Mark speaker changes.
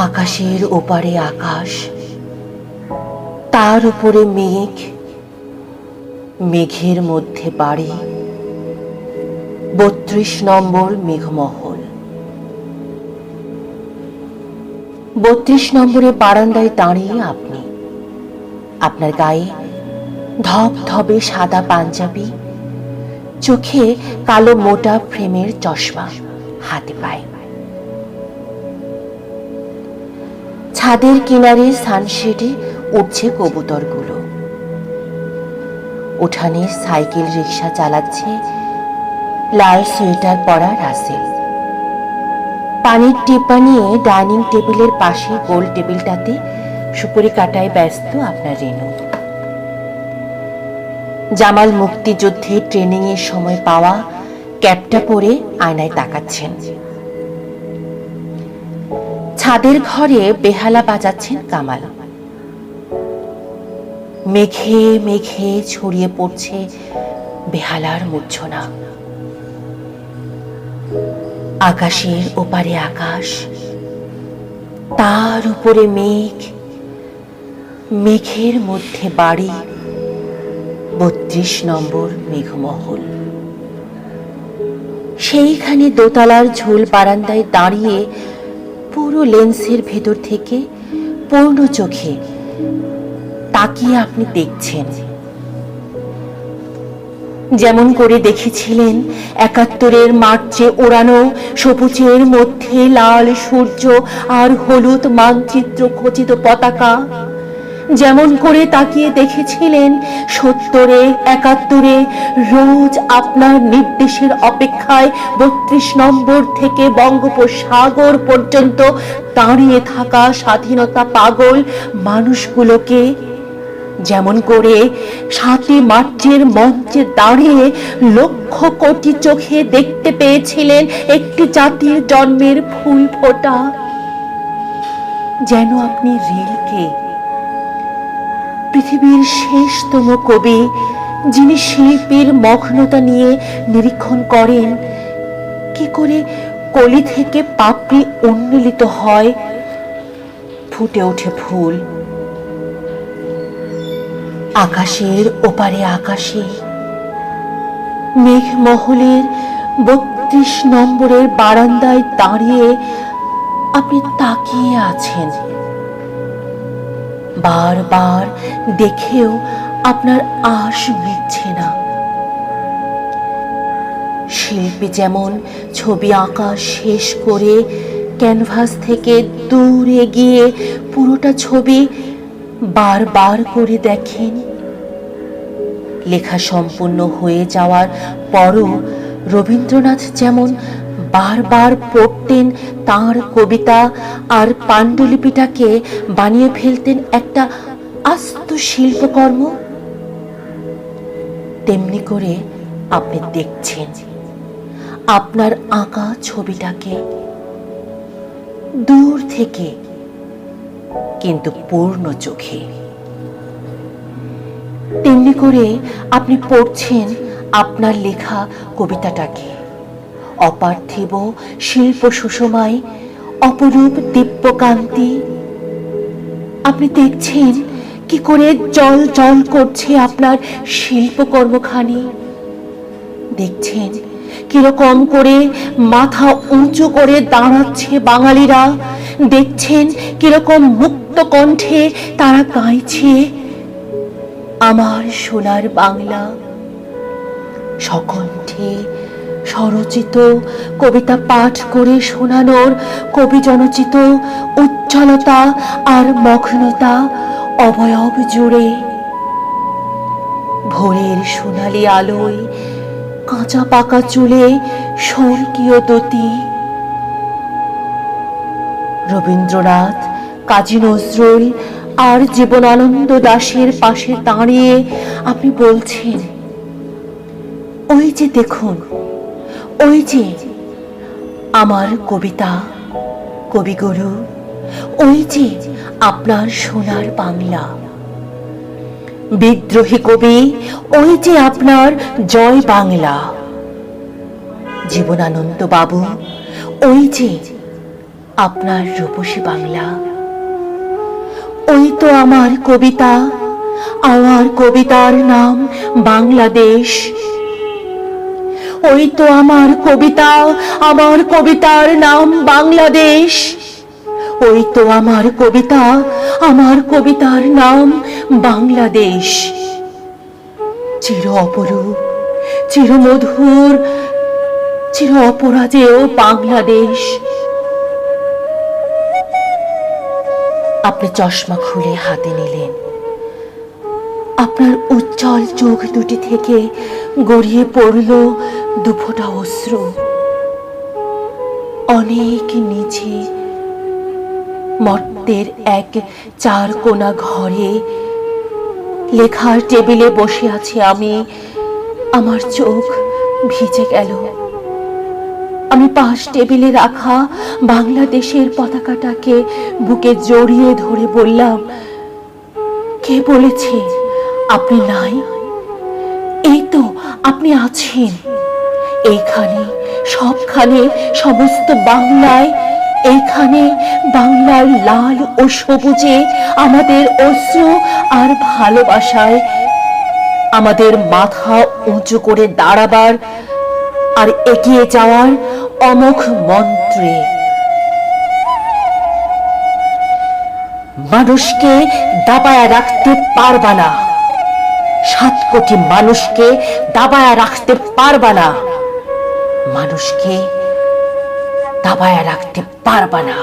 Speaker 1: আকাশের ওপারে আকাশ, তার উপরে মেঘ, মেঘের মধ্যে বাড়ি, ৩২ নম্বর মেঘমহল। ৩২ নম্বরে বারান্দায় দাঁড়িয়ে আপনি, আপনার গায়ে ধবধবে সাদা পাঞ্জাবি, চোখে কালো মোটা ফ্রেমের চশমা, হাতে পায়ে। ছাদের কিনারে সানশেডে উঠছে কবুতরগুলো। উঠানে সাইকেল রিক্সা চালাচ্ছে লাল সোয়েটার পরা রাসেল। পানির টিপা নিয়ে ডাইনিং টেবিলের পাশে গোল টেবিলটাতে সুপুরি কাটায় ব্যস্ত আপনার রেনু। জামাল মুক্তিযুদ্ধে ট্রেনিং এর সময় পাওয়া ক্যাপটা পরে আয়নায় তাকাচ্ছেন। ছাদের ঘরে বেহালা বাজাচ্ছেন কামাল। মেঘে মেঘে ছড়িয়ে পড়ছে বেহালার মূর্ছনা। আকাশের ওপারে আকাশ, তার উপরে মেঘ, মেঘের মধ্যে বাড়ি, ৩২ নম্বর মেঘমহল। সেইখানে দোতলার ঝোল বারান্দায় দাঁড়িয়ে পুরো লেন্সের ভেতর থেকে পূর্ণ চোখে তাকিয়ে আপনি দেখছেন, যেমন করে দেখেছিলেন ৭১-এর মার্চে ওড়ানো সবুজের মধ্যে লাল সূর্য আর হলুদ মানচিত্র খচিত পতাকা, যেমন করে তাকিয়ে দেখেছিলেন ৭০-এ ৭১-এ রোজ আপনার নির্দেশের অপেক্ষায় ৩২ নম্বর থেকে বঙ্গোপসাগর পর্যন্ত দাঁড়িয়ে থাকা স্বাধীনতা পাগল মানুষগুলোকে, যেমন করে ৭ই মার্চের মঞ্চে দাঁড়িয়ে লক্ষ কোটি চোখে দেখতে পেয়েছিলেন একটি জাতির জন্মের ফুল ফোটা। যেন আপনি রিলকে, পৃথিবীর শেষতম কবি, যিনি শিল্পীর মগ্নতা নিয়ে নিরীক্ষণ করেন কি করে কলি থেকে পাপড়ি উন্মীলিত হয়, ফুটে ওঠে ফুল। আকাশের ওপারে আকাশে, মেঘমহলের ৩২ নম্বরের বারান্দায় দাঁড়িয়ে আপনি তাকিয়ে আছেন। বারবার দেখেও আপনার আশ মিটছে না। শিল্পী যেমন ছবি আঁকা শেষ করে ক্যানভাস থেকে দূরে গিয়ে পুরোটা ছবি বারবার করে দেখেন, লেখা সম্পূর্ণ হয়ে যাওয়ার পরও রবীন্দ্রনাথ যেমন বারবার পড়তেন তাঁর কবিতা আর পাণ্ডুলিপিটাকে বানিয়ে ফেলতেন একটা আস্ত শিল্পকর্ম, তেমনি করে আপনি দেখছেন আপনার আঁকা ছবিটাকে দূর থেকে, কিন্তু পূর্ণ চোখে। তেমনি করে আপনি পড়ছেন আপনার লেখা কবিতাটাকে, অপার্থিব শিল্প সুষমায়, অপরূপ দিব্যকান্তি। আপনি দেখছেন কি করে জল জল করছে আপনার শিল্পকর্মখানি। দেখছেন কিরকম করে মাথা উঁচু করে দাঁড়াচ্ছে বাঙালিরা। দেখছেন কিরকম মুক্ত কণ্ঠে তারা গাইছে আমার সোনার বাংলা। সকণ্ঠে স্বরচিত কবিতা পাঠ করে শোনানোর কবি জনচিত উজ্জ্বলতা আর মগ্নতা অবয়ব জুড়ে। ভোরের সোনালি আলোয় কাঁচা পাকা চুলে স্বর্গীয় দতি। রবীন্দ্রনাথ, কাজী নজরুল আর জীবনানন্দ দাশের পাশে দাঁড়িয়ে আপনি বলছেন, ওই যে দেখুন, ওই যে আমার কবিতা, কবিগুরু, ওই যে আপনার সোনার বাংলা। বিদ্রোহী কবি, ওই যে আপনার জয় বাংলা। জীবনানন্দ বাবু, ওই যে আপনার রূপসী বাংলা। ওই তো আমার কবিতা, আমার কবিতার নাম বাংলাদেশ। ওই তো আমার কবিতা, আমার কবিতার নাম বাংলাদেশ। ওই তো আমার কবিতা, আমার কবিতার নাম বাংলাদেশ। চির অপরূপ, চির মধুর, চির অপরাজেয় বাংলাদেশ। আপনি চশমা খুলে হাতে নিলেন। আপনার উজ্জ্বল চোখ দুটি থেকে গড়িয়ে পড়ল দুফোঁটা অশ্রু। অনেক নিচে মর্তের এক চার কোণা ঘরে লেখার টেবিলে বসে আছি আমি। আমার চোখ ভিজে গেল। আমি পাশ টেবিলে রাখা বাংলাদেশের পতাকাটাকে বুকে জড়িয়ে ধরে বললাম, কে বলেছে আপনি নাই? এই তো আপনি আছেন এইখানে, সবখানে, সমস্ত বাংলায়। এইখানে বাংলার লাল ও সবুজে আমাদের অশ্রু আর ভালোবাসায়, আমাদের মাথা উঁচু করে দাঁড়াবার আর এগিয়ে যাওয়ার অমোঘ মন্ত্রে। মানুষকে দাবায় রাখতে পারবা না, 7 কোটি মানুষকে দাবায় রাখতে পারবা না, মানুষকে দাবায় রাখতে পারবা না।